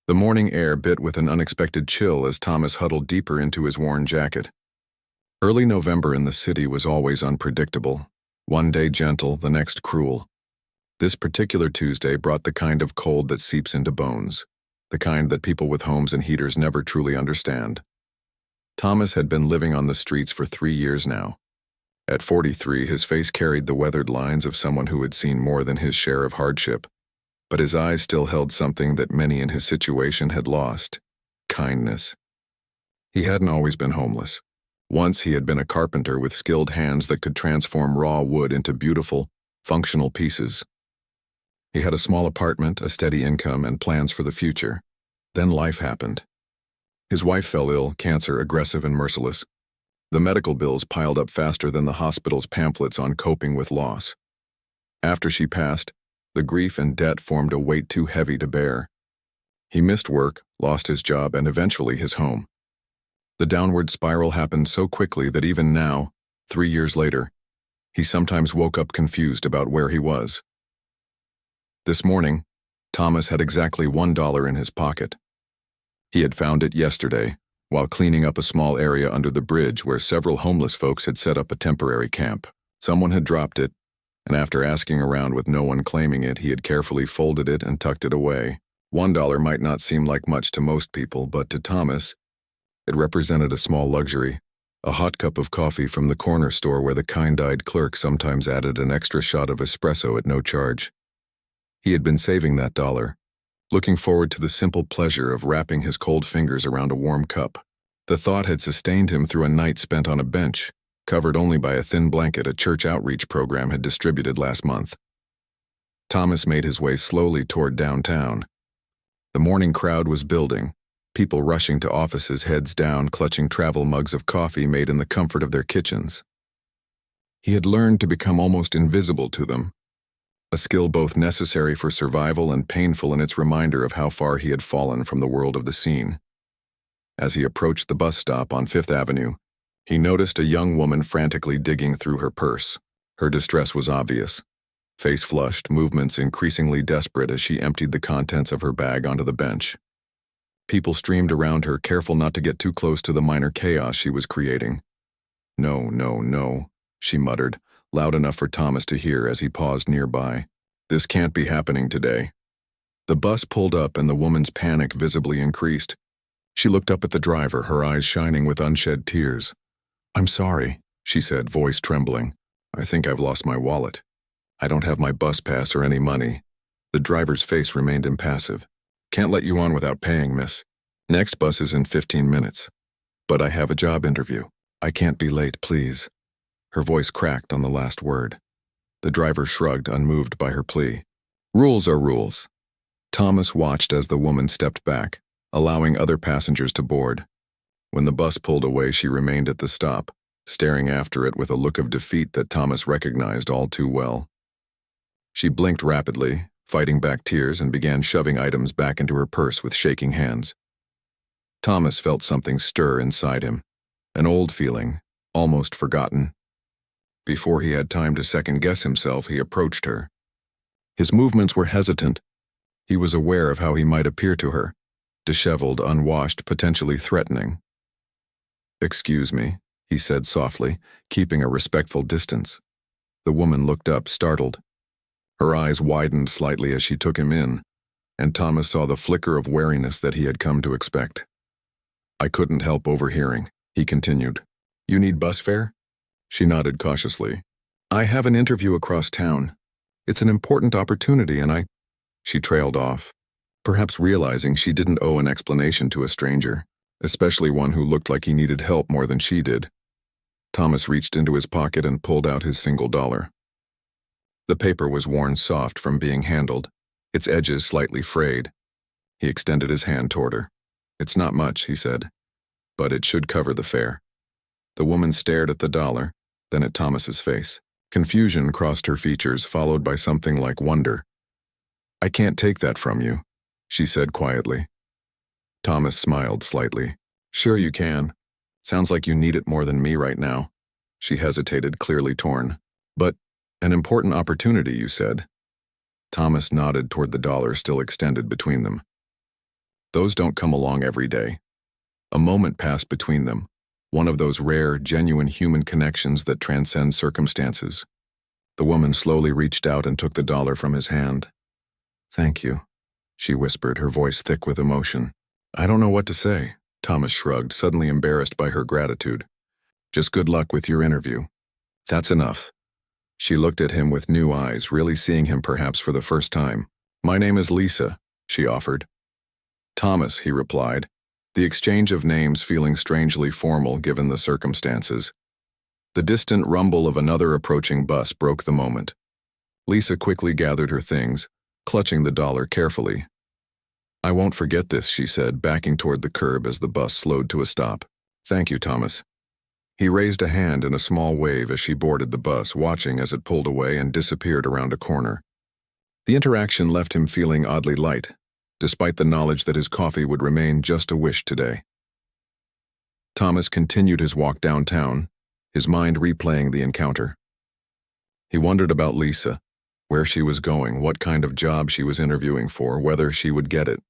The morning air bit with an unexpected chill as Thomas huddled deeper into his worn jacket. Early November in the city was always unpredictable, one day gentle, the next cruel. This particular Tuesday brought the kind of cold that seeps into bones, the kind that people with homes and heaters never truly understand. Thomas had been living on the streets for 3 years now. At 43, his face carried the weathered lines of someone who had seen more than his share of hardship, but his eyes still held something that many in his situation had lost: kindness. He hadn't always been homeless. Once he had been a carpenter with skilled hands that could transform raw wood into beautiful, functional pieces. He had a small apartment, a steady income, and plans for the future. Then life happened. His wife fell ill, cancer, aggressive and merciless. The medical bills piled up faster than the hospital's pamphlets on coping with loss. After she passed, the grief and debt formed a weight too heavy to bear. He missed work, lost his job, and eventually his home. The downward spiral happened so quickly that even now, 3 years later, he sometimes woke up confused about where he was. This morning, Thomas had exactly $1 in his pocket. He had found it yesterday, while cleaning up a small area under the bridge where several homeless folks had set up a temporary camp. Someone had dropped it, and after asking around with no one claiming it, he had carefully folded it and tucked it away. $1 might not seem like much to most people, but to Thomas, it represented a small luxury, a hot cup of coffee from the corner store where the kind-eyed clerk sometimes added an extra shot of espresso at no charge. He had been saving that dollar, looking forward to the simple pleasure of wrapping his cold fingers around a warm cup. The thought had sustained him through a night spent on a bench, covered only by a thin blanket a church outreach program had distributed last month. Thomas made his way slowly toward downtown. The morning crowd was building, people rushing to offices, heads down, clutching travel mugs of coffee made in the comfort of their kitchens. He had learned to become almost invisible to them, a skill both necessary for survival and painful in its reminder of how far he had fallen from the world of the scene. As he approached the bus stop on Fifth Avenue, he noticed a young woman frantically digging through her purse. Her distress was obvious. Face flushed, movements increasingly desperate as she emptied the contents of her bag onto the bench. People streamed around her, careful not to get too close to the minor chaos she was creating. "No, no, no," she muttered, loud enough for Thomas to hear as he paused nearby. "This can't be happening today." The bus pulled up and the woman's panic visibly increased. She looked up at the driver, her eyes shining with unshed tears. "I'm sorry," she said, voice trembling. "I think I've lost my wallet. I don't have my bus pass or any money." The driver's face remained impassive. "Can't let you on without paying, miss. Next bus is in 15 minutes. But I have a job interview. I can't be late, please." Her voice cracked on the last word. The driver shrugged, unmoved by her plea. Rules are rules. Thomas watched as the woman stepped back, allowing other passengers to board. When the bus pulled away, she remained at the stop, staring after it with a look of defeat that Thomas recognized all too well. She blinked rapidly, fighting back tears, and began shoving items back into her purse with shaking hands. Thomas felt something stir inside him, an old feeling, almost forgotten. Before he had time to second-guess himself, he approached her. His movements were hesitant. He was aware of how he might appear to her, disheveled, unwashed, potentially threatening. "Excuse me," he said softly, keeping a respectful distance. The woman looked up, startled. Her eyes widened slightly as she took him in, and Thomas saw the flicker of wariness that he had come to expect. "I couldn't help overhearing," he continued. "You need bus fare?" She nodded cautiously. "I have an interview across town. It's an important opportunity and She trailed off, perhaps realizing she didn't owe an explanation to a stranger, especially one who looked like he needed help more than she did. Thomas reached into his pocket and pulled out his single dollar. The paper was worn soft from being handled, its edges slightly frayed. He extended his hand toward her. "It's not much," he said, "but it should cover the fare." The woman stared at the dollar, then at Thomas's face. Confusion crossed her features, followed by something like wonder. "I can't take that from you," she said quietly. Thomas smiled slightly. "Sure you can. Sounds like you need it more than me right now." She hesitated, clearly torn. "But an important opportunity, you said." Thomas nodded toward the dollar still extended between them. Those don't come along every day. A moment passed between them, one of those rare, genuine human connections that transcend circumstances. The woman slowly reached out and took the dollar from his hand. "Thank you," she whispered, her voice thick with emotion. "I don't know what to say," Thomas shrugged, suddenly embarrassed by her gratitude. "Just good luck with your interview." "That's enough." She looked at him with new eyes, really seeing him perhaps for the first time. "My name is Lisa," she offered. "Thomas," he replied, the exchange of names feeling strangely formal given the circumstances. The distant rumble of another approaching bus broke the moment. Lisa quickly gathered her things, clutching the dollar carefully. "I won't forget this," she said, backing toward the curb as the bus slowed to a stop. "Thank you, Thomas." He raised a hand in a small wave as she boarded the bus, watching as it pulled away and disappeared around a corner. The interaction left him feeling oddly light, despite the knowledge that his coffee would remain just a wish today. Thomas continued his walk downtown, his mind replaying the encounter. He wondered about Lisa, where she was going, what kind of job she was interviewing for, whether she would get it.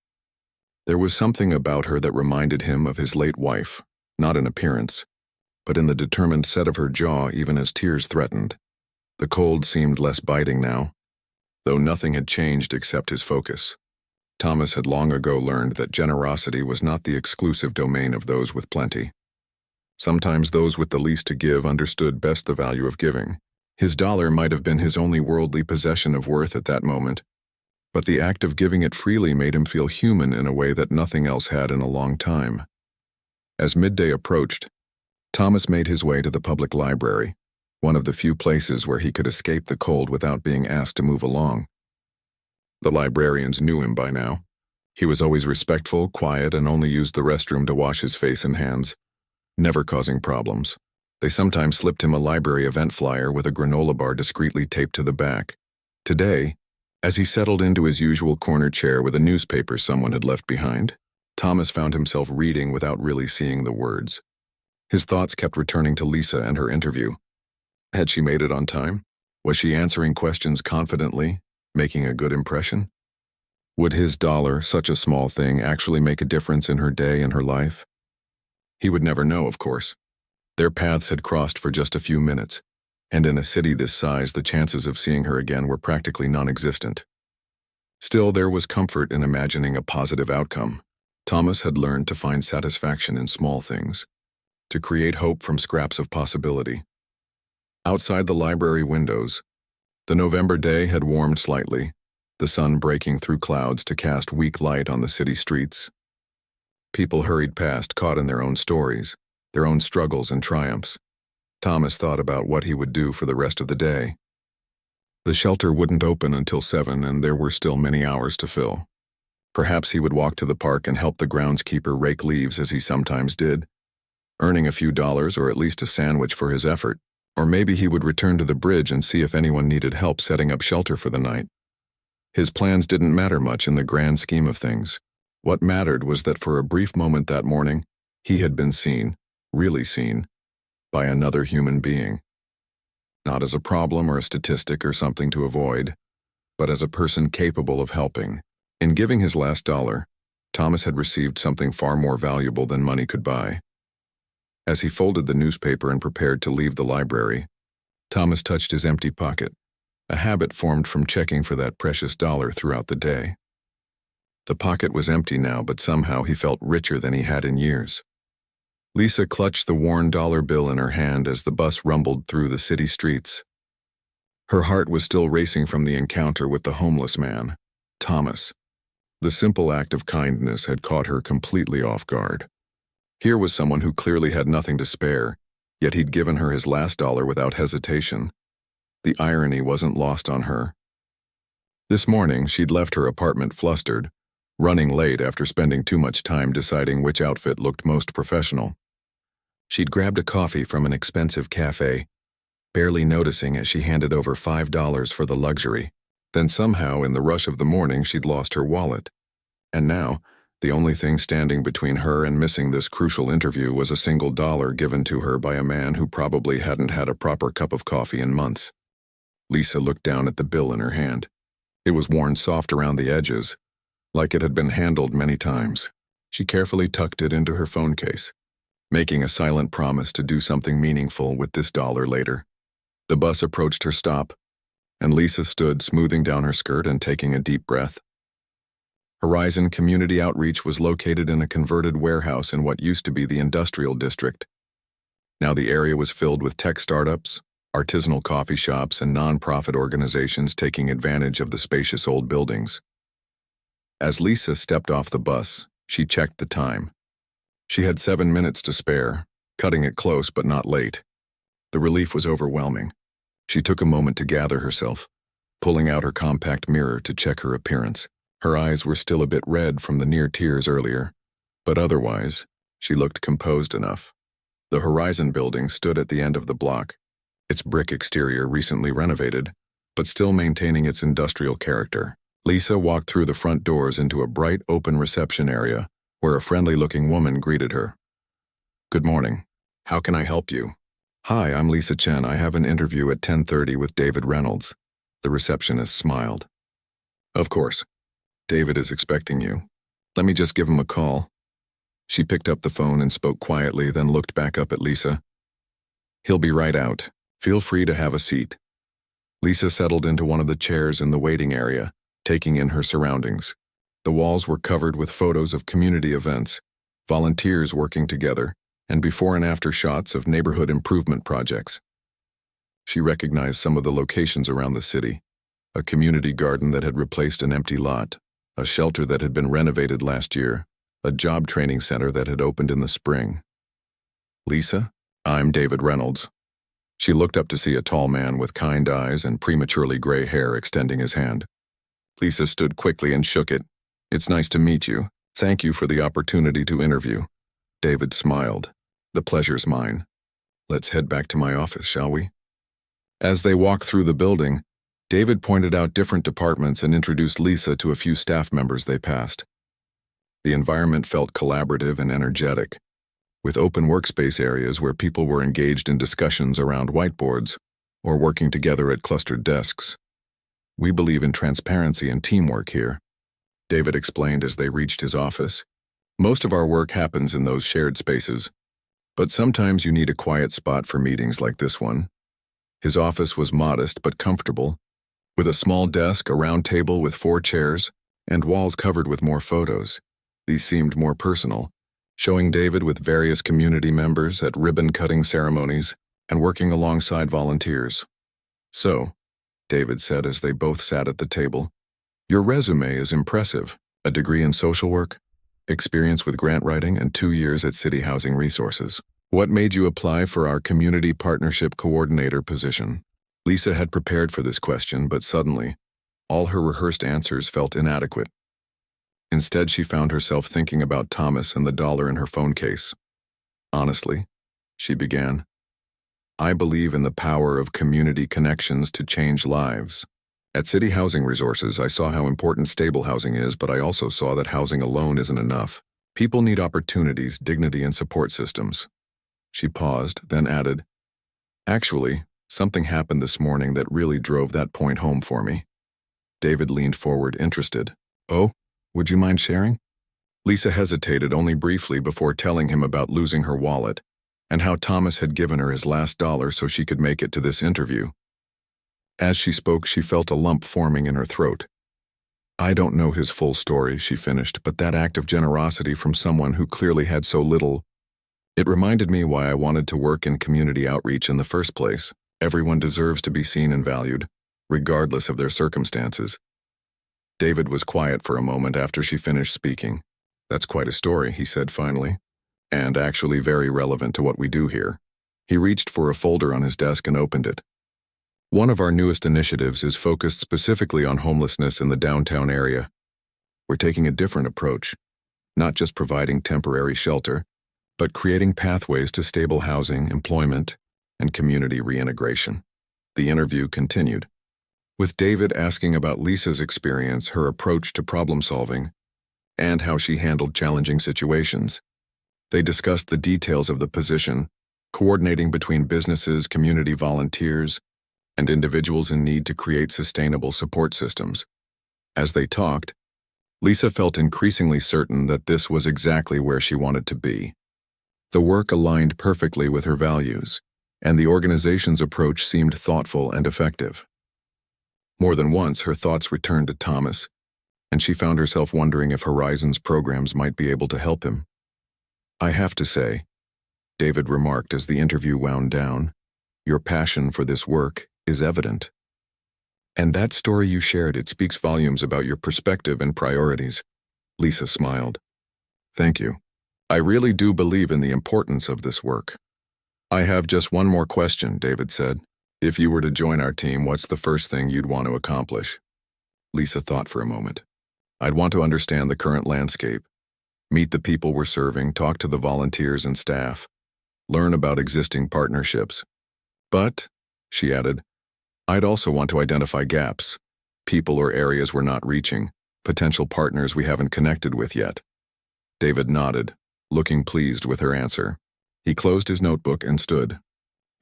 There was something about her that reminded him of his late wife, not in appearance, but in the determined set of her jaw even as tears threatened. The cold seemed less biting now, though nothing had changed except his focus. Thomas had long ago learned that generosity was not the exclusive domain of those with plenty. Sometimes those with the least to give understood best the value of giving. His dollar might have been his only worldly possession of worth at that moment, but the act of giving it freely made him feel human in a way that nothing else had in a long time. As midday approached, Thomas made his way to the public library, one of the few places where he could escape the cold without being asked to move along. The librarians knew him by now. He was always respectful, quiet, and only used the restroom to wash his face and hands, never causing problems. They sometimes slipped him a library event flyer with a granola bar discreetly taped to the back. Today, as he settled into his usual corner chair with a newspaper someone had left behind, Thomas found himself reading without really seeing the words. His thoughts kept returning to Lisa and her interview. Had she made it on time? Was she answering questions confidently, making a good impression? Would his dollar, such a small thing, actually make a difference in her day and her life? He would never know, of course. Their paths had crossed for just a few minutes, and in a city this size, the chances of seeing her again were practically non-existent. Still, there was comfort in imagining a positive outcome. Thomas had learned to find satisfaction in small things, to create hope from scraps of possibility. Outside the library windows, the November day had warmed slightly, the sun breaking through clouds to cast weak light on the city streets. People hurried past, caught in their own stories, their own struggles and triumphs. Thomas thought about what he would do for the rest of the day. The shelter wouldn't open until 7, and there were still many hours to fill. Perhaps he would walk to the park and help the groundskeeper rake leaves as he sometimes did, earning a few dollars or at least a sandwich for his effort. Or maybe he would return to the bridge and see if anyone needed help setting up shelter for the night. His plans didn't matter much in the grand scheme of things. What mattered was that for a brief moment that morning, he had been seen, really seen, by another human being. Not as a problem or a statistic or something to avoid, but as a person capable of helping. In giving his last dollar, Thomas had received something far more valuable than money could buy. As he folded the newspaper and prepared to leave the library, Thomas touched his empty pocket, a habit formed from checking for that precious dollar throughout the day. The pocket was empty now, but somehow he felt richer than he had in years. Lisa clutched the worn dollar bill in her hand as the bus rumbled through the city streets. Her heart was still racing from the encounter with the homeless man, Thomas. The simple act of kindness had caught her completely off guard. Here was someone who clearly had nothing to spare, yet he'd given her his last dollar without hesitation. The irony wasn't lost on her. This morning, she'd left her apartment flustered, running late after spending too much time deciding which outfit looked most professional. She'd grabbed a coffee from an expensive cafe, barely noticing as she handed over $5 for the luxury. Then somehow, in the rush of the morning, she'd lost her wallet. And now, the only thing standing between her and missing this crucial interview was a single dollar given to her by a man who probably hadn't had a proper cup of coffee in months. Lisa looked down at the bill in her hand. It was worn soft around the edges, like it had been handled many times. She carefully tucked it into her phone case, making a silent promise to do something meaningful with this dollar later. The bus approached her stop, and Lisa stood smoothing down her skirt and taking a deep breath. Horizon Community Outreach was located in a converted warehouse in what used to be the industrial district. Now the area was filled with tech startups, artisanal coffee shops, and non-profit organizations taking advantage of the spacious old buildings. As Lisa stepped off the bus, she checked the time. She had 7 minutes to spare, cutting it close but not late. The relief was overwhelming. She took a moment to gather herself, pulling out her compact mirror to check her appearance. Her eyes were still a bit red from the near tears earlier, but otherwise, she looked composed enough. The Horizon building stood at the end of the block, its brick exterior recently renovated, but still maintaining its industrial character. Lisa walked through the front doors into a bright, open reception area where a friendly-looking woman greeted her. "Good morning. How can I help you?" "Hi, I'm Lisa Chen. I have an interview at 10:30 with David Reynolds." The receptionist smiled. "Of course. David is expecting you. Let me just give him a call." She picked up the phone and spoke quietly, then looked back up at Lisa. "He'll be right out. Feel free to have a seat." Lisa settled into one of the chairs in the waiting area, taking in her surroundings. The walls were covered with photos of community events, volunteers working together, and before and after shots of neighborhood improvement projects. She recognized some of the locations around the city: a community garden that had replaced an empty lot, a shelter that had been renovated last year, a job training center that had opened in the spring. "Lisa, I'm David Reynolds." She looked up to see a tall man with kind eyes and prematurely gray hair extending his hand. Lisa stood quickly and shook it. "It's nice to meet you. Thank you for the opportunity to interview." David smiled. "The pleasure's mine. Let's head back to my office, shall we?" As they walked through the building, David pointed out different departments and introduced Lisa to a few staff members they passed. The environment felt collaborative and energetic, with open workspace areas where people were engaged in discussions around whiteboards or working together at clustered desks. "We believe in transparency and teamwork here," David explained as they reached his office. "Most of our work happens in those shared spaces, but sometimes you need a quiet spot for meetings like this one." His office was modest but comfortable, with a small desk, a round table with 4 chairs, and walls covered with more photos. These seemed more personal, showing David with various community members at ribbon-cutting ceremonies and working alongside volunteers. "So," David said as they both sat at the table, "your resume is impressive. A degree in social work, experience with grant writing, and 2 years at City Housing Resources. What made you apply for our Community Partnership Coordinator position?" Lisa had prepared for this question, but suddenly, all her rehearsed answers felt inadequate. Instead, she found herself thinking about Thomas and the dollar in her phone case. "Honestly," she began, "I believe in the power of community connections to change lives. At City Housing Resources, I saw how important stable housing is, but I also saw that housing alone isn't enough. People need opportunities, dignity, and support systems." She paused, then added, "Actually, something happened this morning that really drove that point home for me." David leaned forward, interested. "Oh? Would you mind sharing?" Lisa hesitated only briefly before telling him about losing her wallet and how Thomas had given her his last dollar so she could make it to this interview. As she spoke, she felt a lump forming in her throat. "I don't know his full story," she finished, "but that act of generosity from someone who clearly had so little, it reminded me why I wanted to work in community outreach in the first place. Everyone deserves to be seen and valued, regardless of their circumstances." David was quiet for a moment after she finished speaking. "That's quite a story," he said finally, "and actually very relevant to what we do here." He reached for a folder on his desk and opened it. "One of our newest initiatives is focused specifically on homelessness in the downtown area. We're taking a different approach, not just providing temporary shelter, but creating pathways to stable housing, employment, and community reintegration." The interview continued, with David asking about Lisa's experience, her approach to problem solving, and how she handled challenging situations. They discussed the details of the position, coordinating between businesses, community volunteers, and individuals in need to create sustainable support systems. As they talked, Lisa felt increasingly certain that this was exactly where she wanted to be. The work aligned perfectly with her values, and the organization's approach seemed thoughtful and effective. More than once, her thoughts returned to Thomas, and she found herself wondering if Horizon's programs might be able to help him. "I have to say," David remarked as the interview wound down, "your passion for this work is evident. And that story you shared, it speaks volumes about your perspective and priorities." Lisa smiled. "Thank you. I really do believe in the importance of this work." "I have just one more question," David said. "If you were to join our team, what's the first thing you'd want to accomplish?" Lisa thought for a moment. "I'd want to understand the current landscape, meet the people we're serving, talk to the volunteers and staff, learn about existing partnerships. But," she added, "I'd also want to identify gaps, people or areas we're not reaching, potential partners we haven't connected with yet." David nodded, looking pleased with her answer. He closed his notebook and stood.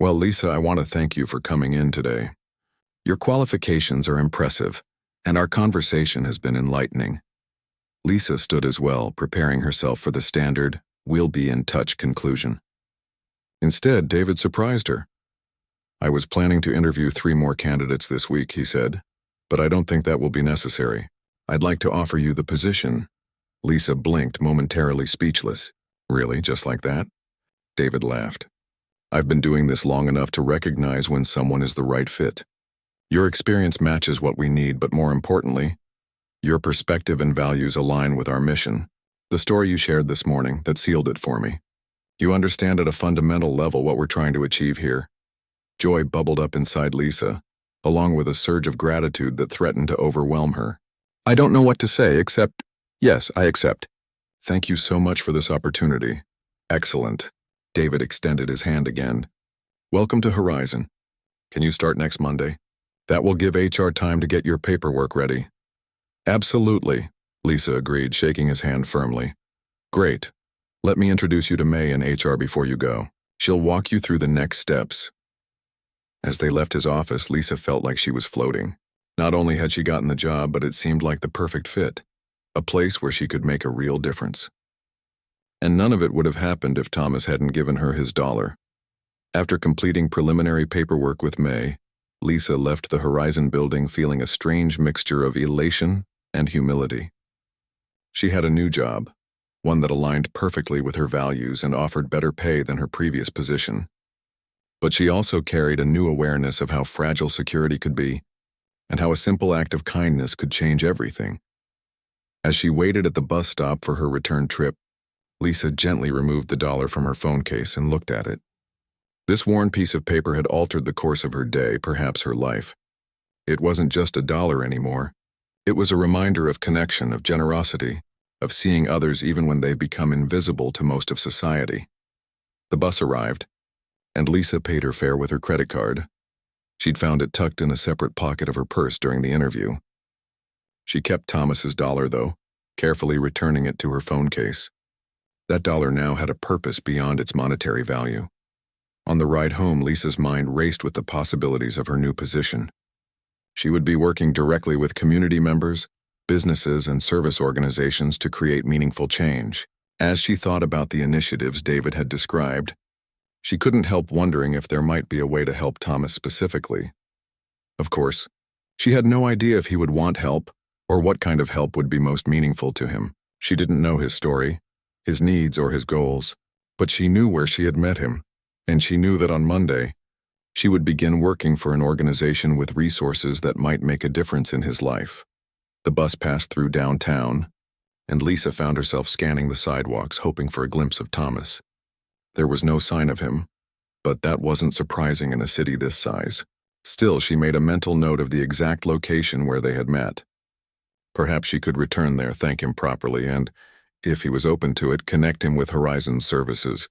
"Well, Lisa, I want to thank you for coming in today. Your qualifications are impressive, and our conversation has been enlightening." Lisa stood as well, preparing herself for the standard, "we'll be in touch" conclusion. Instead, David surprised her. "I was planning to interview 3 more candidates this week," he said, "but I don't think that will be necessary. I'd like to offer you the position." Lisa blinked, momentarily speechless. "Really, just like that?" David laughed. "I've been doing this long enough to recognize when someone is the right fit. Your experience matches what we need, but more importantly, your perspective and values align with our mission. The story you shared this morning, that sealed it for me. You understand at a fundamental level what we're trying to achieve here." Joy bubbled up inside Lisa, along with a surge of gratitude that threatened to overwhelm her. "I don't know what to say except, yes, I accept. Thank you so much for this opportunity." "Excellent." David extended his hand again. "Welcome to Horizon. Can you start next Monday? That will give HR time to get your paperwork ready." "Absolutely," Lisa agreed, shaking his hand firmly. "Great. Let me introduce you to May in HR before you go. She'll walk you through the next steps." As they left his office, Lisa felt like she was floating. Not only had she gotten the job, but it seemed like the perfect fit, a place where she could make a real difference. And none of it would have happened if Thomas hadn't given her his $1. After completing preliminary paperwork with May, Lisa left the Horizon building feeling a strange mixture of elation and humility. She had a new job, one that aligned perfectly with her values and offered better pay than her previous position. But she also carried a new awareness of how fragile security could be, and how a simple act of kindness could change everything. As she waited at the bus stop for her return trip, Lisa gently removed the $1 from her phone case and looked at it. This worn piece of paper had altered the course of her day, perhaps her life. It wasn't just a $1 anymore. It was a reminder of connection, of generosity, of seeing others even when they've become invisible to most of society. The bus arrived, and Lisa paid her fare with her credit card. She'd found it tucked in a separate pocket of her purse during the interview. She kept Thomas's $1, though, carefully returning it to her phone case. That $1 now had a purpose beyond its monetary value. On the ride home, Lisa's mind raced with the possibilities of her new position. She would be working directly with community members, businesses, and service organizations to create meaningful change. As she thought about the initiatives David had described, she couldn't help wondering if there might be a way to help Thomas specifically. Of course, she had no idea if he would want help or what kind of help would be most meaningful to him. She didn't know his story, his needs, or his goals, but she knew where she had met him, and she knew that on Monday, she would begin working for an organization with resources that might make a difference in his life. The bus passed through downtown, and Lisa found herself scanning the sidewalks, hoping for a glimpse of Thomas. There was no sign of him, but that wasn't surprising in a city this size. Still, she made a mental note of the exact location where they had met. Perhaps she could return there, thank him properly, and, if he was open to it, connect him with Horizon's services.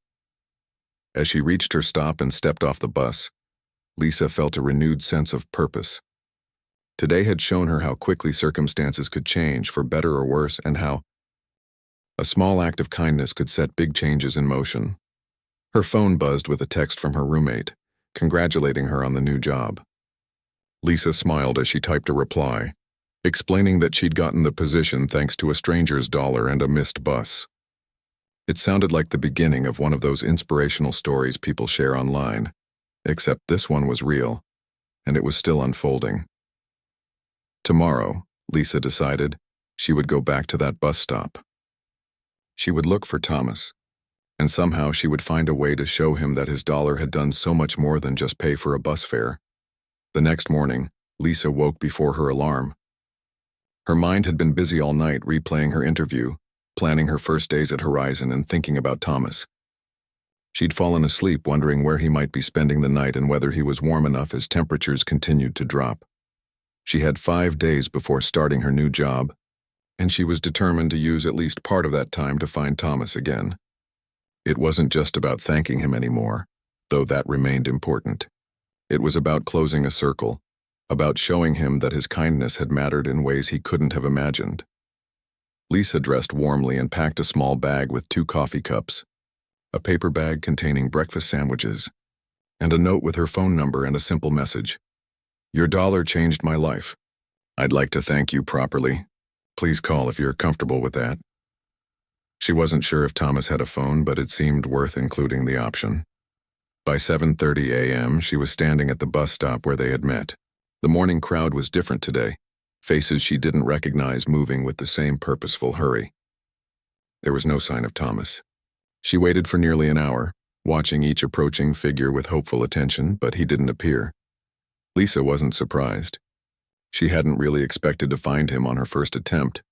As she reached her stop and stepped off the bus, Lisa felt a renewed sense of purpose. Today had shown her how quickly circumstances could change, for better or worse, and how a small act of kindness could set big changes in motion. Her phone buzzed with a text from her roommate, congratulating her on the new job. Lisa smiled as she typed a reply, explaining that she'd gotten the position thanks to a stranger's dollar and a missed bus. It sounded like the beginning of one of those inspirational stories people share online, except this one was real, and it was still unfolding. Tomorrow, Lisa decided, she would go back to that bus stop. She would look for Thomas, and somehow she would find a way to show him that his dollar had done so much more than just pay for a bus fare. The next morning, Lisa woke before her alarm. Her mind had been busy all night replaying her interview, planning her first days at Horizon and thinking about Thomas. She'd fallen asleep wondering where he might be spending the night and whether he was warm enough as temperatures continued to drop. She had 5 days before starting her new job, and she was determined to use at least part of that time to find Thomas again. It wasn't just about thanking him anymore, though that remained important. It was about closing a circle, about showing him that his kindness had mattered in ways he couldn't have imagined. Lisa dressed warmly and packed a small bag with 2 coffee cups, a paper bag containing breakfast sandwiches, and a note with her phone number and a simple message. "Your dollar changed my life. I'd like to thank you properly. Please call if you're comfortable with that." She wasn't sure if Thomas had a phone, but it seemed worth including the option. By 7:30 a.m., she was standing at the bus stop where they had met. The morning crowd was different today, faces she didn't recognize moving with the same purposeful hurry. There was no sign of Thomas. She waited for nearly an hour, watching each approaching figure with hopeful attention, but he didn't appear. Lisa wasn't surprised. She hadn't really expected to find him on her first attempt.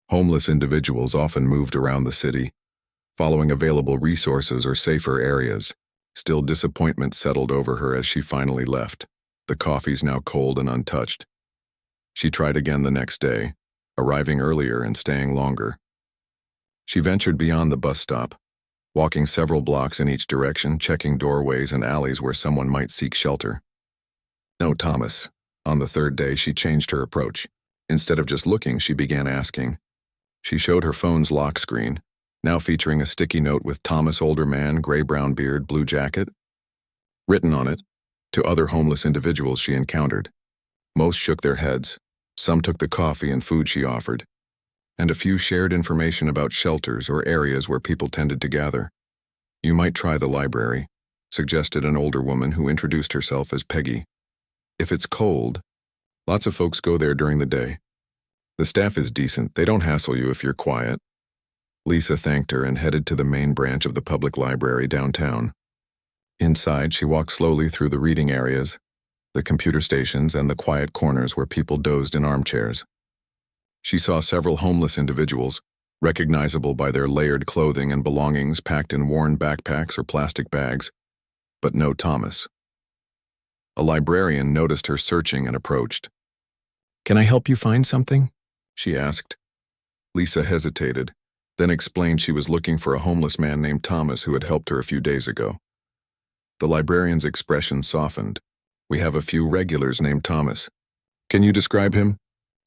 Homeless individuals often moved around the city, following available resources or safer areas. Still, disappointment settled over her as she finally left, the coffees now cold and untouched. She tried again the next day, arriving earlier and staying longer. She ventured beyond the bus stop, walking several blocks in each direction, checking doorways and alleys where someone might seek shelter. No Thomas. On the 3rd day, she changed her approach. Instead of just looking, she began asking. She showed her phone's lock screen, now featuring a sticky note with "Thomas, older man, gray-brown beard, blue jacket," written on it, to other homeless individuals she encountered. Most shook their heads, some took the coffee and food she offered, and a few shared information about shelters or areas where people tended to gather. "You might try the library," suggested an older woman who introduced herself as Peggy. "If it's cold, lots of folks go there during the day. The staff is decent, they don't hassle you if you're quiet." Lisa thanked her and headed to the main branch of the public library downtown. Inside, she walked slowly through the reading areas, the computer stations, and the quiet corners where people dozed in armchairs. She saw several homeless individuals, recognizable by their layered clothing and belongings packed in worn backpacks or plastic bags, but no Thomas. A librarian noticed her searching and approached. "Can I help you find something?" she asked. Lisa hesitated, then explained she was looking for a homeless man named Thomas who had helped her a few days ago. The librarian's expression softened. "We have a few regulars named Thomas. Can you describe him?"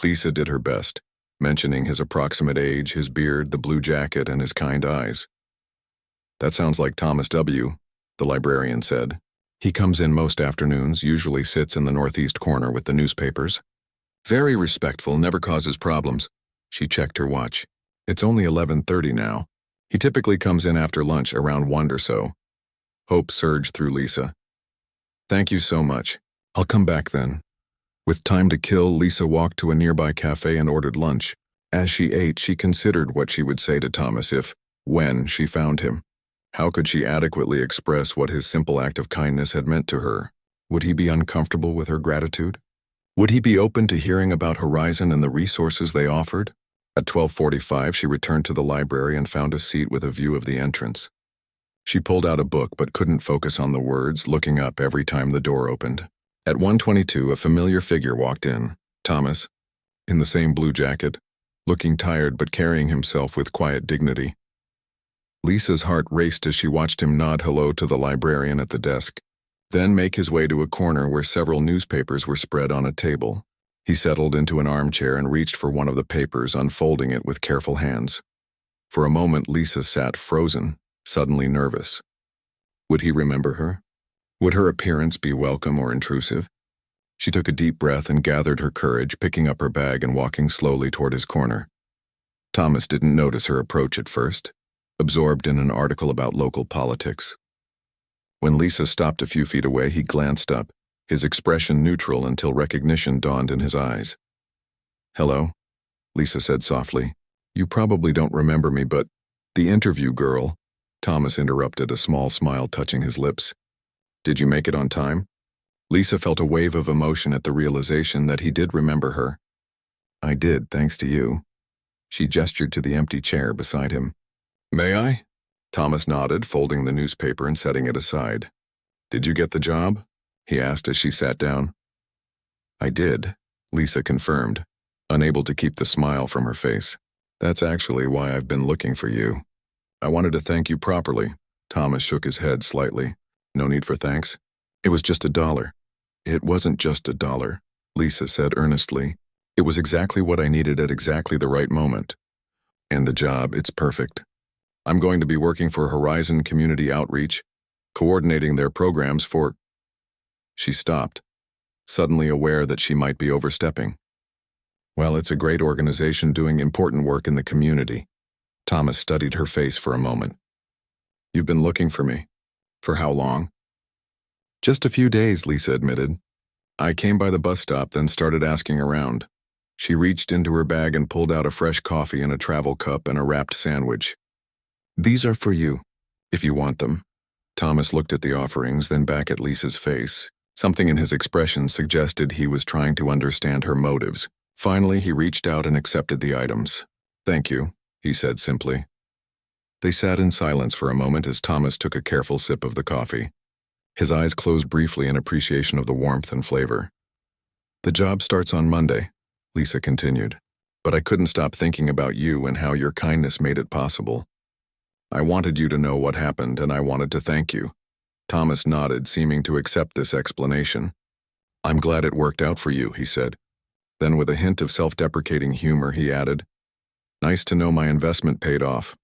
Lisa did her best, mentioning his approximate age, his beard, the blue jacket, and his kind eyes. "That sounds like Thomas W.," the librarian said. "He comes in most afternoons, usually sits in the northeast corner with the newspapers. Very respectful, never causes problems." She checked her watch. "It's only 11:30 now. He typically comes in after lunch around 1 or so." Hope surged through Lisa. "Thank you so much. I'll come back then." With time to kill, Lisa walked to a nearby cafe and ordered lunch. As she ate, she considered what she would say to Thomas when she found him. How could she adequately express what his simple act of kindness had meant to her? Would he be uncomfortable with her gratitude? Would he be open to hearing about Horizon and the resources they offered? At 12:45, she returned to the library and found a seat with a view of the entrance. She pulled out a book but couldn't focus on the words, looking up every time the door opened. At 1:22, a familiar figure walked in, Thomas, in the same blue jacket, looking tired but carrying himself with quiet dignity. Lisa's heart raced as she watched him nod hello to the librarian at the desk, then make his way to a corner where several newspapers were spread on a table. He settled into an armchair and reached for one of the papers, unfolding it with careful hands. For a moment, Lisa sat frozen, suddenly nervous. Would he remember her? Would her appearance be welcome or intrusive? She took a deep breath and gathered her courage, picking up her bag and walking slowly toward his corner. Thomas didn't notice her approach at first, absorbed in an article about local politics. When Lisa stopped a few feet away, he glanced up, his expression neutral until recognition dawned in his eyes. "Hello," Lisa said softly. "You probably don't remember me, but—" "The interview girl," Thomas interrupted, a small smile touching his lips. "Did you make it on time?" Lisa felt a wave of emotion at the realization that he did remember her. "I did, thanks to you." She gestured to the empty chair beside him. "May I?" Thomas nodded, folding the newspaper and setting it aside. "Did you get the job?" he asked as she sat down. "I did," Lisa confirmed, unable to keep the smile from her face. "That's actually why I've been looking for you. I wanted to thank you properly." Thomas shook his head slightly. "No need for thanks. It was just $1. "It wasn't just $1, Lisa said earnestly. "It was exactly what I needed at exactly the right moment. And the job, it's perfect. I'm going to be working for Horizon Community Outreach, coordinating their programs for—" She stopped, suddenly aware that she might be overstepping. "Well, it's a great organization doing important work in the community." Thomas studied her face for a moment. "You've been looking for me. For how long?" "Just a few days," Lisa admitted. "I came by the bus stop, then started asking around." She reached into her bag and pulled out a fresh coffee in a travel cup and a wrapped sandwich. "These are for you, if you want them." Thomas looked at the offerings, then back at Lisa's face. Something in his expression suggested he was trying to understand her motives. Finally, he reached out and accepted the items. "Thank you," he said simply. They sat in silence for a moment as Thomas took a careful sip of the coffee. His eyes closed briefly in appreciation of the warmth and flavor. "The job starts on Monday," Lisa continued, "but I couldn't stop thinking about you and how your kindness made it possible. I wanted you to know what happened, and I wanted to thank you." Thomas nodded, seeming to accept this explanation. "I'm glad it worked out for you," he said. Then with a hint of self-deprecating humor, he added, "Nice to know my investment paid off."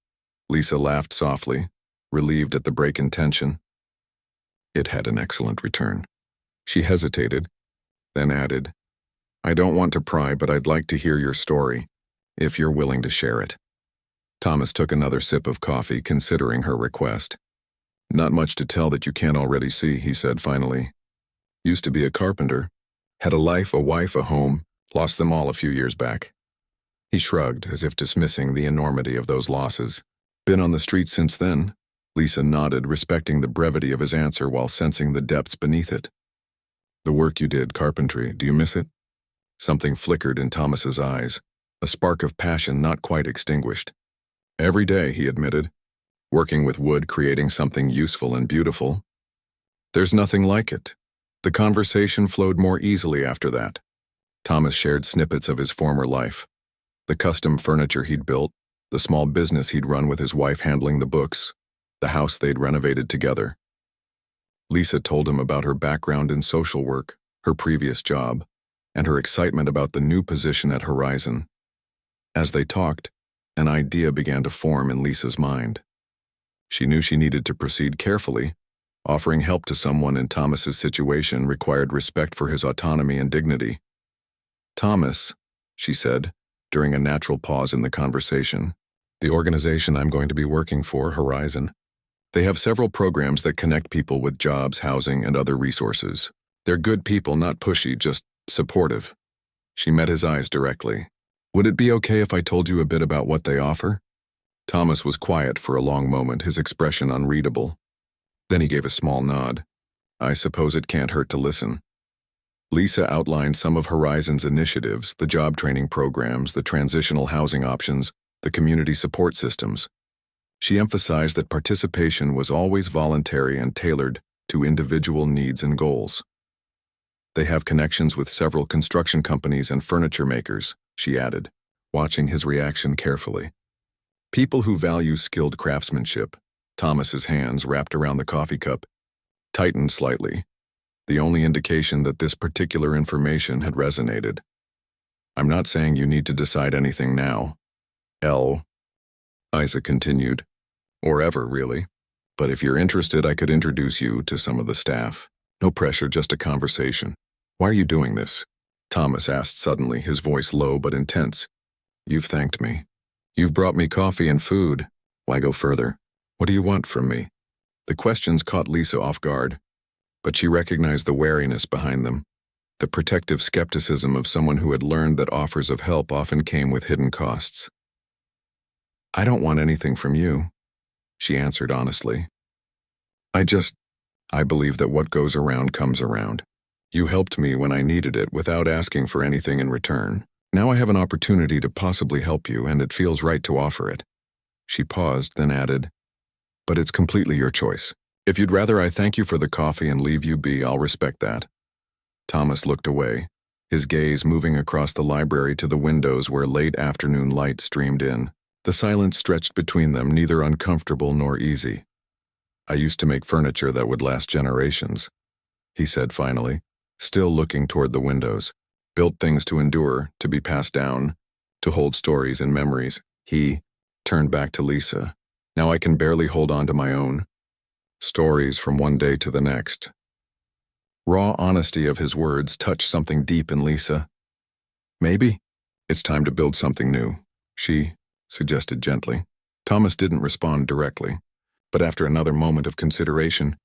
Lisa laughed softly, relieved at the break in tension. "It had an excellent return." She hesitated, then added, "I don't want to pry, but I'd like to hear your story, if you're willing to share it." Thomas took another sip of coffee, considering her request. "Not much to tell that you can't already see," he said finally. "Used to be a carpenter. Had a life, a wife, a home. Lost them all a few years back." He shrugged, as if dismissing the enormity of those losses. "Been on the streets since then?" Lisa nodded, respecting the brevity of his answer while sensing the depths beneath it. "The work you did, carpentry, do you miss it?" Something flickered in Thomas's eyes, a spark of passion not quite extinguished. "Every day," he admitted. "Working with wood, creating something useful and beautiful. There's nothing like it." The conversation flowed more easily after that. Thomas shared snippets of his former life. The custom furniture he'd built, the small business he'd run with his wife handling the books, the house they'd renovated together. Lisa told him about her background in social work, her previous job, and her excitement about the new position at Horizon. As they talked, an idea began to form in Lisa's mind. She knew she needed to proceed carefully. Offering help to someone in Thomas's situation required respect for his autonomy and dignity. "Thomas," she said, during a natural pause in the conversation, "the organization I'm going to be working for, Horizon, they have several programs that connect people with jobs, housing, and other resources. They're good people, not pushy, just supportive." She met his eyes directly. "Would it be okay if I told you a bit about what they offer?" Thomas was quiet for a long moment, his expression unreadable. Then he gave a small nod. "I suppose it can't hurt to listen." Lisa outlined some of Horizon's initiatives, the job training programs, the transitional housing options, the community support systems. She emphasized that participation was always voluntary and tailored to individual needs and goals. "They have connections with several construction companies and furniture makers," she added, watching his reaction carefully. "People who value skilled craftsmanship." Thomas's hands, wrapped around the coffee cup, tightened slightly, the only indication that this particular information had resonated. "I'm not saying you need to decide anything now, Isa continued, "or ever, really. But if you're interested, I could introduce you to some of the staff. No pressure, just a conversation." Why are you doing this? Thomas asked suddenly, his voice low but intense. You've thanked me. You've brought me coffee and food. Why go further? What do you want from me? The questions caught Lisa off guard, but she recognized the wariness behind them, the protective skepticism of someone who had learned that offers of help often came with hidden costs. I don't want anything from you, she answered honestly. I believe that what goes around comes around. You helped me when I needed it without asking for anything in return. Now I have an opportunity to possibly help you, and it feels right to offer it. She paused, then added, but it's completely your choice. If you'd rather I thank you for the coffee and leave you be, I'll respect that. Thomas looked away, his gaze moving across the library to the windows where late afternoon light streamed in. The silence stretched between them, neither uncomfortable nor easy. I used to make furniture that would last generations, he said finally, still looking toward the windows. Built things to endure, to be passed down, to hold stories and memories. He turned back to Lisa. Now I can barely hold on to my own. Stories from one day to the next. Raw honesty of his words touched something deep in Lisa. Maybe it's time to build something new, she suggested gently. Thomas didn't respond directly, but after another moment of consideration,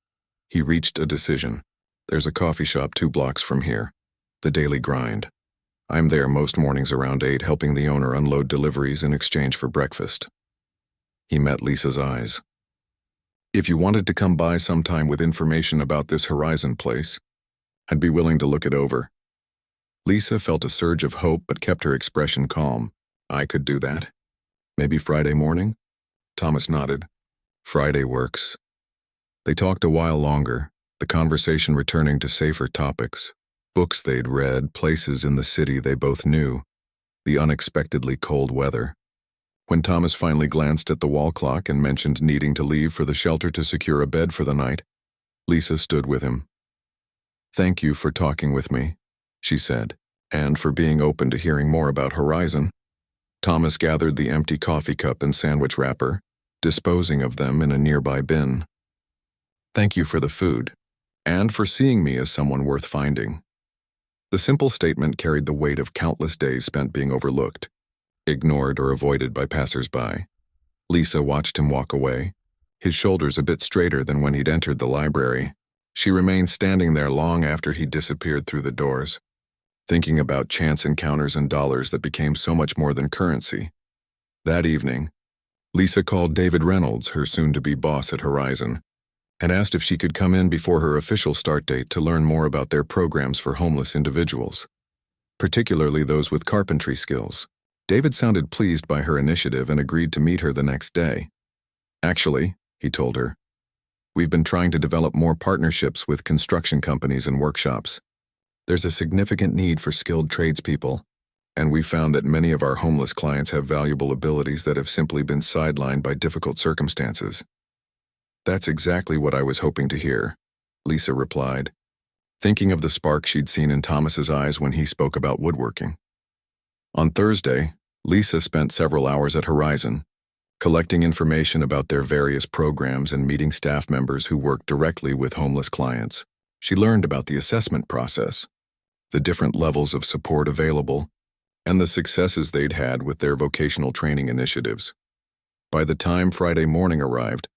he reached a decision. There's a coffee shop 2 blocks from here, the Daily Grind. I'm there most mornings around 8, helping the owner unload deliveries in exchange for breakfast. He met Lisa's eyes. If you wanted to come by sometime with information about this Horizon place, I'd be willing to look it over. Lisa felt a surge of hope but kept her expression calm. I could do that. Maybe Friday morning? Thomas nodded. Friday works. They talked a while longer, the conversation returning to safer topics. Books they'd read, places in the city they both knew, the unexpectedly cold weather. When Thomas finally glanced at the wall clock and mentioned needing to leave for the shelter to secure a bed for the night, Lisa stood with him. Thank you for talking with me, she said, and for being open to hearing more about Horizon. Thomas gathered the empty coffee cup and sandwich wrapper, disposing of them in a nearby bin. Thank you for the food, and for seeing me as someone worth finding. The simple statement carried the weight of countless days spent being overlooked, ignored or avoided by passers-by. Lisa watched him walk away, his shoulders a bit straighter than when he'd entered the library. She remained standing there long after he disappeared through the doors, thinking about chance encounters and dollars that became so much more than currency. That evening, Lisa called David Reynolds, her soon-to-be boss at Horizon, and asked if she could come in before her official start date to learn more about their programs for homeless individuals, particularly those with carpentry skills. David sounded pleased by her initiative and agreed to meet her the next day. Actually, he told her, we've been trying to develop more partnerships with construction companies and workshops. There's a significant need for skilled tradespeople, and we've found that many of our homeless clients have valuable abilities that have simply been sidelined by difficult circumstances. That's exactly what I was hoping to hear, Lisa replied, thinking of the spark she'd seen in Thomas's eyes when he spoke about woodworking. On Thursday, Lisa spent several hours at Horizon, collecting information about their various programs and meeting staff members who work directly with homeless clients. She learned about the assessment process, the different levels of support available, and the successes they'd had with their vocational training initiatives. By the time Friday morning arrived,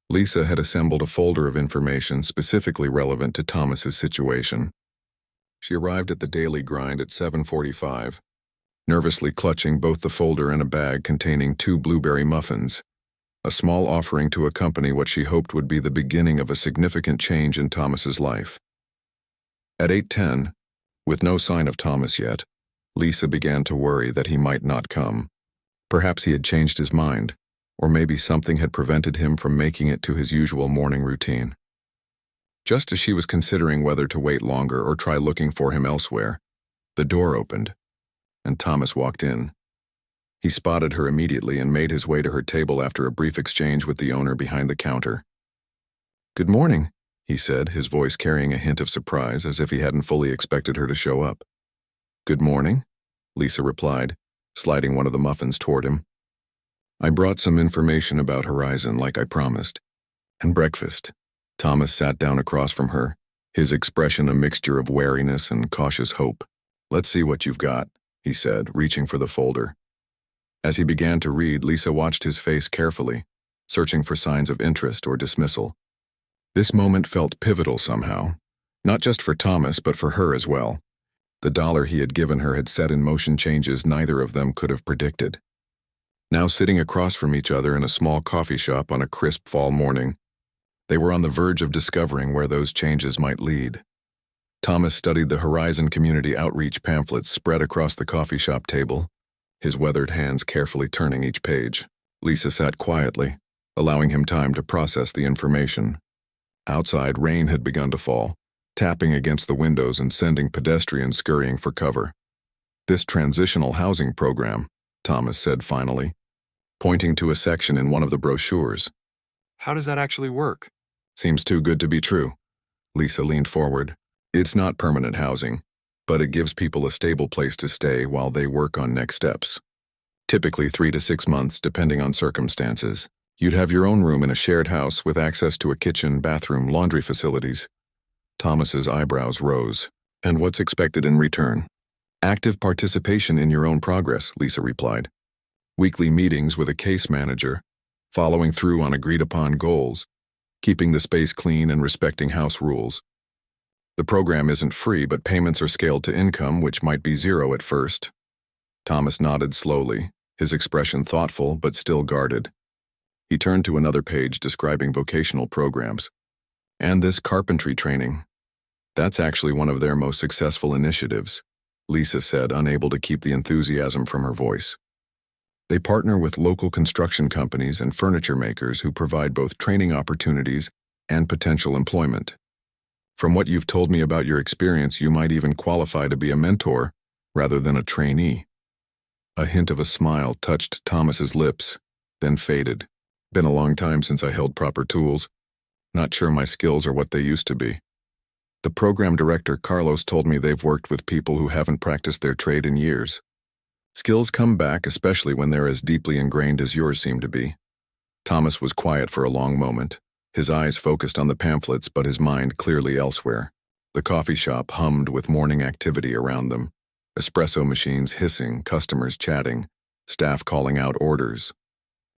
Lisa had assembled a folder of information specifically relevant to Thomas's situation. She arrived at the Daily Grind at 7:45, nervously clutching both the folder and a bag containing 2 blueberry muffins, a small offering to accompany what she hoped would be the beginning of a significant change in Thomas's life. At 8:10, with no sign of Thomas yet, Lisa began to worry that he might not come. Perhaps he had changed his mind, or maybe something had prevented him from making it to his usual morning routine. Just as she was considering whether to wait longer or try looking for him elsewhere, the door opened, and Thomas walked in. He spotted her immediately and made his way to her table after a brief exchange with the owner behind the counter. "Good morning," he said, his voice carrying a hint of surprise, as if he hadn't fully expected her to show up. "Good morning," Lisa replied, sliding one of the muffins toward him. "I brought some information about Horizon like I promised. And breakfast." Thomas sat down across from her, his expression a mixture of wariness and cautious hope. "Let's see what you've got," he said, reaching for the folder. As he began to read, Lisa watched his face carefully, searching for signs of interest or dismissal. This moment felt pivotal somehow, not just for Thomas but for her as well. The dollar he had given her had set in motion changes neither of them could have predicted. Now sitting across from each other in a small coffee shop on a crisp fall morning, they were on the verge of discovering where those changes might lead. Thomas studied the Horizon Community Outreach pamphlets spread across the coffee shop table, his weathered hands carefully turning each page. Lisa sat quietly, allowing him time to process the information. Outside, rain had begun to fall, tapping against the windows and sending pedestrians scurrying for cover. "This transitional housing program," Thomas said finally, pointing to a section in one of the brochures. "How does that actually work?" "Seems too good to be true." Lisa leaned forward. "It's not permanent housing, but it gives people a stable place to stay while they work on next steps. Typically 3 to 6 months, depending on circumstances. You'd have your own room in a shared house with access to a kitchen, bathroom, laundry facilities." Thomas's eyebrows rose. "And what's expected in return?" "Active participation in your own progress," Lisa replied. "Weekly meetings with a case manager, following through on agreed-upon goals, keeping the space clean and respecting house rules. The program isn't free, but payments are scaled to income, which might be zero at first." Thomas nodded slowly, his expression thoughtful but still guarded. He turned to another page describing vocational programs. "And this carpentry training. That's actually one of their most successful initiatives," Lisa said, unable to keep the enthusiasm from her voice. "They partner with local construction companies and furniture makers who provide both training opportunities and potential employment. From what you've told me about your experience, you might even qualify to be a mentor rather than a trainee." A hint of a smile touched Thomas's lips, then faded. "Been a long time since I held proper tools. Not sure my skills are what they used to be. The program director, Carlos, told me they've worked with people who haven't practiced their trade in years. Skills come back, especially when they're as deeply ingrained as yours seem to be." Thomas was quiet for a long moment, his eyes focused on the pamphlets but his mind clearly elsewhere. The coffee shop hummed with morning activity around them. Espresso machines hissing, customers chatting, staff calling out orders.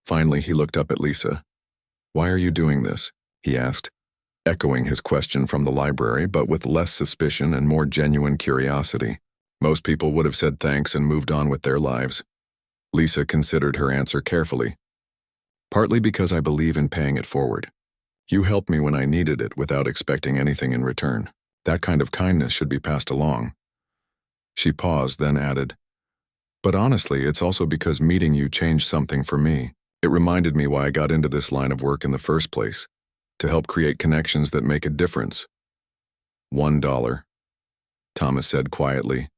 Finally, he looked up at Lisa. "Why are you doing this?" he asked, echoing his question from the library, but with less suspicion and more genuine curiosity. Most people would have said thanks and moved on with their lives. Lisa considered her answer carefully. "Partly because I believe in paying it forward. You helped me when I needed it without expecting anything in return. That kind of kindness should be passed along." She paused, then added, "But honestly, it's also because meeting you changed something for me. It reminded me why I got into this line of work in the first place, to help create connections that make a difference." $1, Thomas said quietly,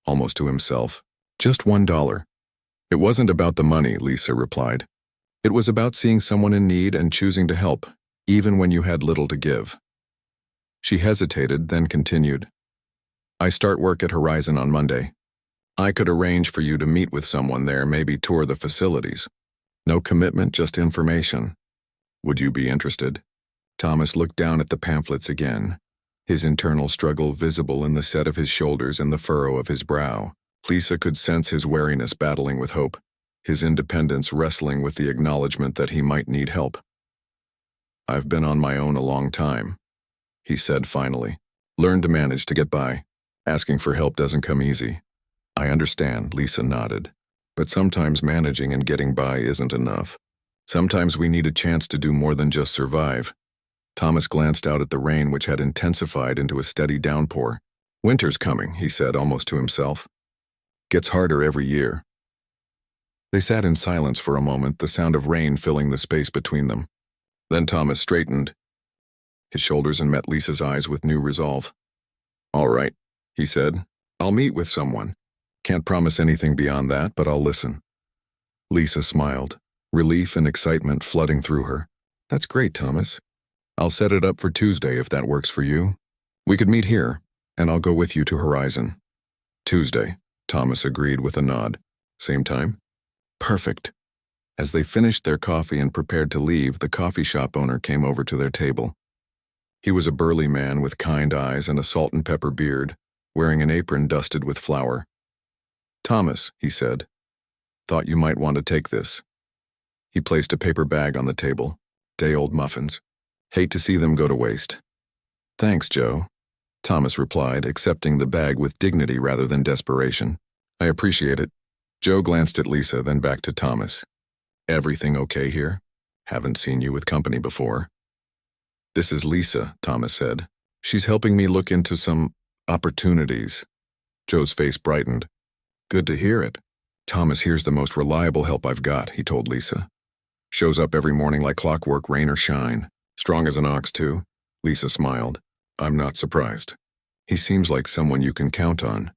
almost to himself. "Just $1. It wasn't about the money," Lisa replied. "It was about seeing someone in need and choosing to help, even when you had little to give." She hesitated, then continued, "I start work at Horizon on Monday. I could arrange for you to meet with someone there, maybe tour the facilities. No commitment, just information. Would you be interested?" Thomas looked down at the pamphlets again, his internal struggle visible in the set of his shoulders and the furrow of his brow. Lisa could sense his wariness battling with hope, his independence wrestling with the acknowledgement that he might need help. "I've been on my own a long time," he said finally. "Learned to manage to get by. Asking for help doesn't come easy." "I understand," Lisa nodded. "But sometimes managing and getting by isn't enough. Sometimes we need a chance to do more than just survive." Thomas glanced out at the rain, which had intensified into a steady downpour. "Winter's coming," he said almost to himself. "Gets harder every year." They sat in silence for a moment, the sound of rain filling the space between them. Then Thomas straightened his shoulders and met Lisa's eyes with new resolve. "All right," he said. "I'll meet with someone. Can't promise anything beyond that, but I'll listen." Lisa smiled, relief and excitement flooding through her. "That's great, Thomas. I'll set it up for Tuesday if that works for you. We could meet here, and I'll go with you to Horizon." "Tuesday," Thomas agreed with a nod. "Same time?" "Perfect." As they finished their coffee and prepared to leave, the coffee shop owner came over to their table. He was a burly man with kind eyes and a salt and pepper beard, wearing an apron dusted with flour. "Thomas," he said, "thought you might want to take this." He placed a paper bag on the table. "Day-old muffins. Hate to see them go to waste." "Thanks, Joe," Thomas replied, accepting the bag with dignity rather than desperation. "I appreciate it." Joe glanced at Lisa, then back to Thomas. "Everything okay here? Haven't seen you with company before." "This is Lisa," Thomas said. "She's helping me look into some opportunities." Joe's face brightened. "Good to hear it. Thomas here's the most reliable help I've got," he told Lisa. "Shows up every morning like clockwork, rain or shine. Strong as an ox, too." Lisa smiled. "I'm not surprised. He seems like someone you can count on."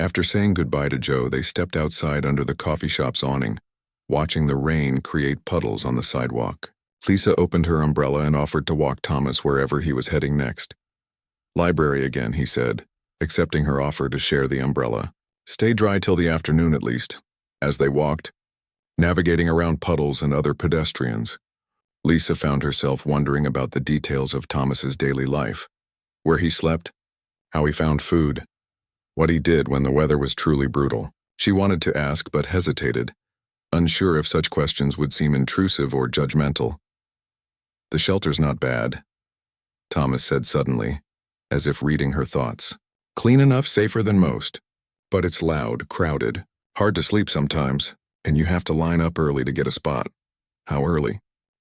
After saying goodbye to Joe, they stepped outside under the coffee shop's awning, watching the rain create puddles on the sidewalk. Lisa opened her umbrella and offered to walk Thomas wherever he was heading next. "Library again," he said, accepting her offer to share the umbrella. "Stay dry till the afternoon at least." As they walked, navigating around puddles and other pedestrians, Lisa found herself wondering about the details of Thomas's daily life. Where he slept, how he found food, what he did when the weather was truly brutal. She wanted to ask but hesitated, unsure if such questions would seem intrusive or judgmental. "The shelter's not bad," Thomas said suddenly, as if reading her thoughts. "Clean enough, safer than most. But it's loud, crowded, hard to sleep sometimes, and you have to line up early to get a spot." "How early?"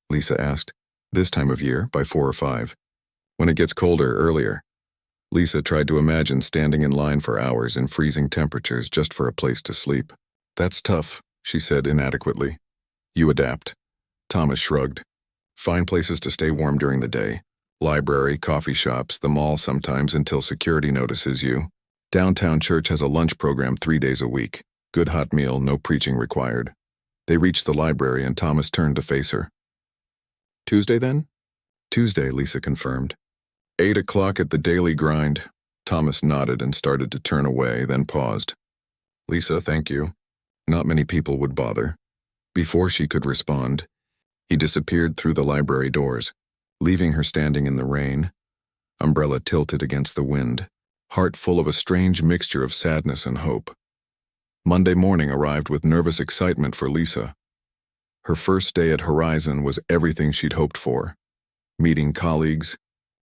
Lisa asked. "This time of year, by 4 or 5. When it gets colder, earlier." Lisa tried to imagine standing in line for hours in freezing temperatures just for a place to sleep. "That's tough," she said inadequately. "You adapt." Thomas shrugged. "Find places to stay warm during the day. Library, coffee shops, the mall sometimes until security notices you. Downtown church has a lunch program 3 days a week. Good hot meal, no preaching required." They reached the library and Thomas turned to face her. "Tuesday then?" "Tuesday," Lisa confirmed. 8 o'clock at the Daily Grind." Thomas nodded and started to turn away, then paused. "Lisa, thank you. Not many people would bother." Before she could respond, he disappeared through the library doors, leaving her standing in the rain, umbrella tilted against the wind, heart full of a strange mixture of sadness and hope. Monday morning arrived with nervous excitement for Lisa. Her first day at Horizon was everything she'd hoped for. Meeting colleagues,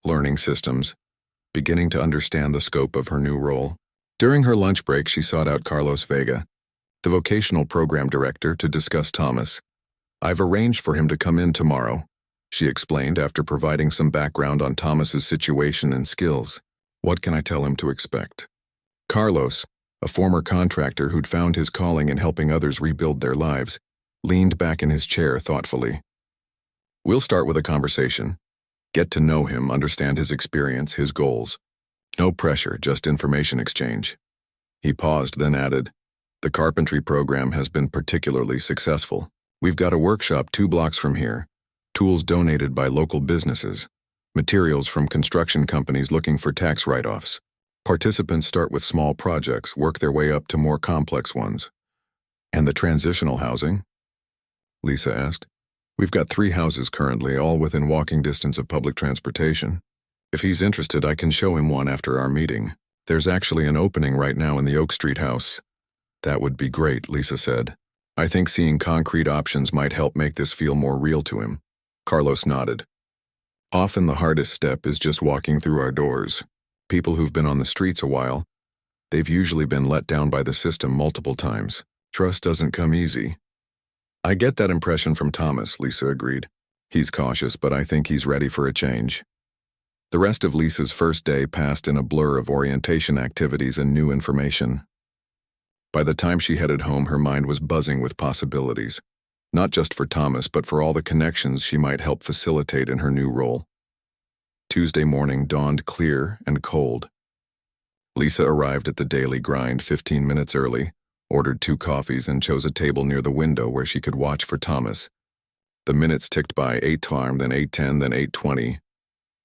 learning systems, beginning to understand the scope of her new role. During her lunch break, she sought out Carlos Vega, the vocational program director, to discuss Thomas. "I've arranged for him to come in tomorrow," she explained after providing some background on Thomas's situation and skills. "What can I tell him to expect?" Carlos, a former contractor who'd found his calling in helping others rebuild their lives, leaned back in his chair thoughtfully. "We'll start with a conversation. Get to know him, understand his experience, his goals. No pressure, just information exchange." He paused, then added, "The carpentry program has been particularly successful. We've got a workshop 2 blocks from here, tools donated by local businesses, materials from construction companies looking for tax write-offs. Participants start with small projects, work their way up to more complex ones." "And the transitional housing?" Lisa asked. "We've got 3 houses currently, all within walking distance of public transportation. If he's interested, I can show him one after our meeting. There's actually an opening right now in the Oak Street house." "That would be great," Lisa said. "I think seeing concrete options might help make this feel more real to him." Carlos nodded. "Often the hardest step is just walking through our doors. People who've been on the streets a while, they've usually been let down by the system multiple times. Trust doesn't come easy." "I get that impression from Thomas," Lisa agreed. "He's cautious, but I think he's ready for a change." The rest of Lisa's first day passed in a blur of orientation activities and new information. By the time she headed home, her mind was buzzing with possibilities, not just for Thomas, but for all the connections she might help facilitate in her new role. Tuesday morning dawned clear and cold. Lisa arrived at the Daily Grind 15 minutes early, ordered 2 coffees, and chose a table near the window where she could watch for Thomas. The minutes ticked by, 8:10, then 8:10, then 8:20.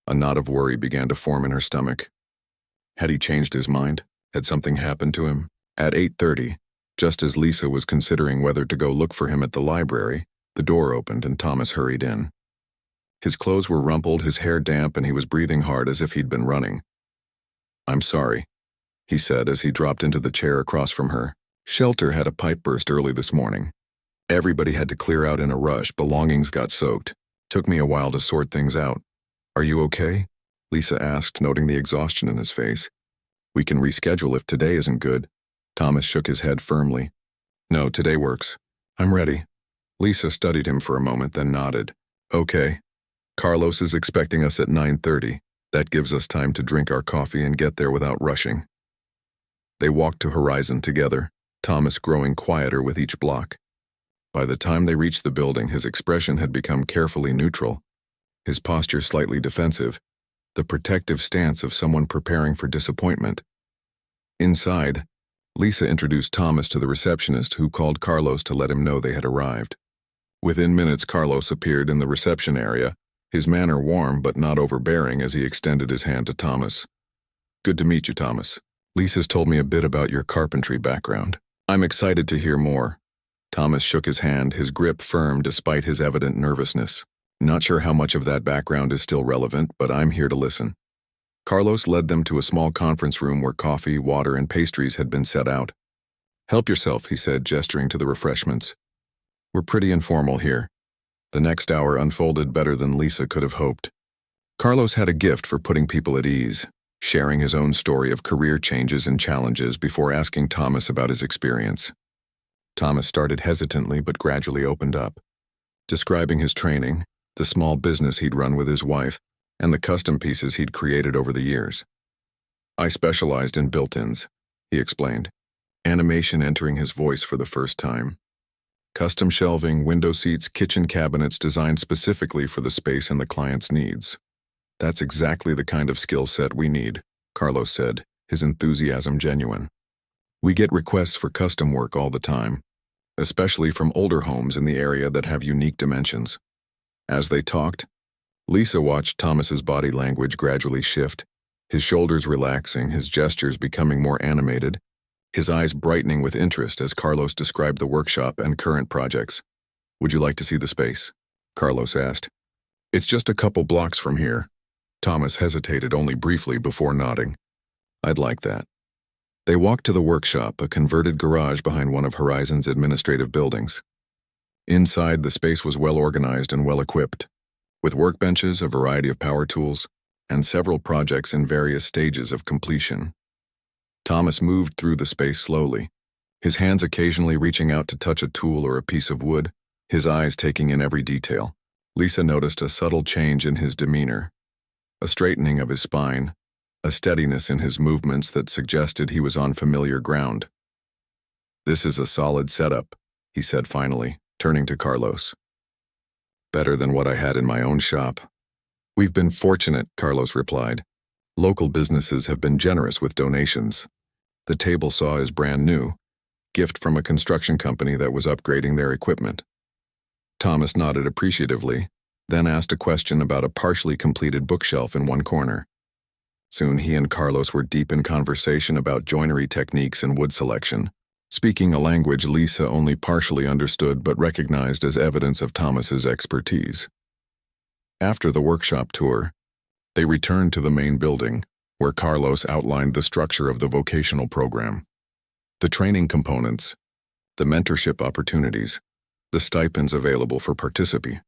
A knot of worry began to form in her stomach. Had he changed his mind? Had something happened to him? At 8:30, just as Lisa was considering whether to go look for him at the library, the door opened and Thomas hurried in. His clothes were rumpled, his hair damp, and he was breathing hard as if he'd been running. "I'm sorry," he said as he dropped into the chair across from her. "Shelter had a pipe burst early this morning. Everybody had to clear out in a rush, belongings got soaked. Took me a while to sort things out." "Are you okay?" Lisa asked, noting the exhaustion in his face. "We can reschedule if today isn't good." Thomas shook his head firmly. "No, today works. I'm ready." Lisa studied him for a moment, then nodded. "Okay. Carlos is expecting us at 9:30. That gives us time to drink our coffee and get there without rushing." They walked to Horizon together, Thomas growing quieter with each block. By the time they reached the building, his expression had become carefully neutral, his posture slightly defensive, the protective stance of someone preparing for disappointment. Inside, Lisa introduced Thomas to the receptionist, who called Carlos to let him know they had arrived. Within minutes, Carlos appeared in the reception area, his manner warm but not overbearing as he extended his hand to Thomas. "Good to meet you, Thomas. Lisa's told me a bit about your carpentry background. I'm excited to hear more." Thomas shook his hand, his grip firm despite his evident nervousness. "Not sure how much of that background is still relevant, but I'm here to listen." Carlos led them to a small conference room where coffee, water, and pastries had been set out. "Help yourself," he said, gesturing to the refreshments. "We're pretty informal here." The next hour unfolded better than Lisa could have hoped. Carlos had a gift for putting people at ease, sharing his own story of career changes and challenges before asking Thomas about his experience. Thomas started hesitantly but gradually opened up, describing his training, the small business he'd run with his wife, and the custom pieces he'd created over the years. "I specialized in built-ins," he explained, animation entering his voice for the first time. "Custom shelving, window seats, kitchen cabinets designed specifically for the space and the client's needs. That's exactly the kind of skill set we need," Carlos said, his enthusiasm genuine. "We get requests for custom work all the time, especially from older homes in the area that have unique dimensions." As they talked, Lisa watched Thomas's body language gradually shift, his shoulders relaxing, his gestures becoming more animated, his eyes brightening with interest as Carlos described the workshop and current projects. "Would you like to see the space?" Carlos asked. "It's just a couple blocks from here." Thomas hesitated only briefly before nodding. "I'd like that." They walked to the workshop, a converted garage behind one of Horizon's administrative buildings. Inside, the space was well organized and well equipped, with workbenches, a variety of power tools, and several projects in various stages of completion. Thomas moved through the space slowly, his hands occasionally reaching out to touch a tool or a piece of wood, his eyes taking in every detail. Lisa noticed a subtle change in his demeanor, a straightening of his spine, a steadiness in his movements that suggested he was on familiar ground. "This is a solid setup," he said finally, turning to Carlos. "Better than what I had in my own shop." "We've been fortunate," Carlos replied. "Local businesses have been generous with donations. The table saw is brand new, gift from a construction company that was upgrading their equipment." Thomas nodded appreciatively, then asked a question about a partially completed bookshelf in one corner. Soon he and Carlos were deep in conversation about joinery techniques and wood selection, speaking a language Lisa only partially understood but recognized as evidence of Thomas's expertise. After the workshop tour, they returned to the main building, where Carlos outlined the structure of the vocational program. The training components, the mentorship opportunities, the stipends available for participants.